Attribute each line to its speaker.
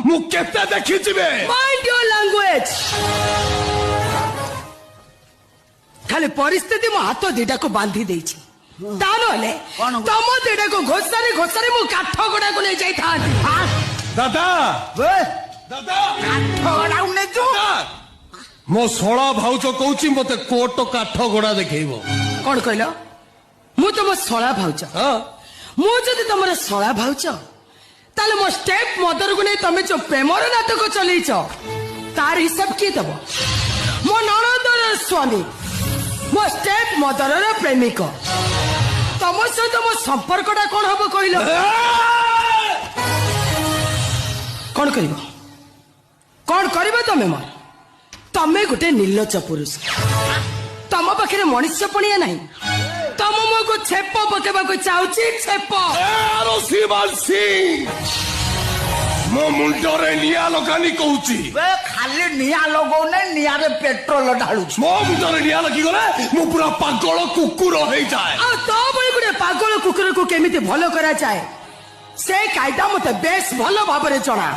Speaker 1: मु केते देखिछि बे
Speaker 2: mind your language खाली परिस्थिति मो हाथ दिटा को बांधी देछि ता नले तम दिटा को घोसारे घोसारे मु काठ गोडा को ले जाई था
Speaker 1: दादा दादा
Speaker 3: काठ गड़ा उने जो
Speaker 1: मो सोळा भाउच कहूची मते कोट काठ गोडा देखैबो
Speaker 2: कौन कहल मु तुम शला भाउच
Speaker 1: हां
Speaker 2: मु जदि तुम शला भाउच ताले मो स्टेप मदर को नहीं तुम जो प्रेमर नाटक चलैच तार हिसाब किए दब मो नणंदर स्वामी मो स्टेप मदर प्रेमिक तुम सहित मो संपर्क कौन हम कहल कौन कर कौन कर तुम मोर तमें गोटे निर्लज पुरुष तम पाखे मनुष्य पणिया नहीं तम मो को छेप पकेबा को चाहूची छेप
Speaker 1: आरो शिवाल सिंह मो मुंडरे निया लगानी कहूची
Speaker 3: बे खाली निया लगौ नै निया रे पेट्रोल ढालू
Speaker 1: मो मुंडरे निया लगी गले मु पूरा पागल कुकुर हो जाए
Speaker 2: आ तो बड़ी गुटे पागल कुकुर को केमिति भलो करा जाए से कायदा मते बेस भलो भाबरे जणा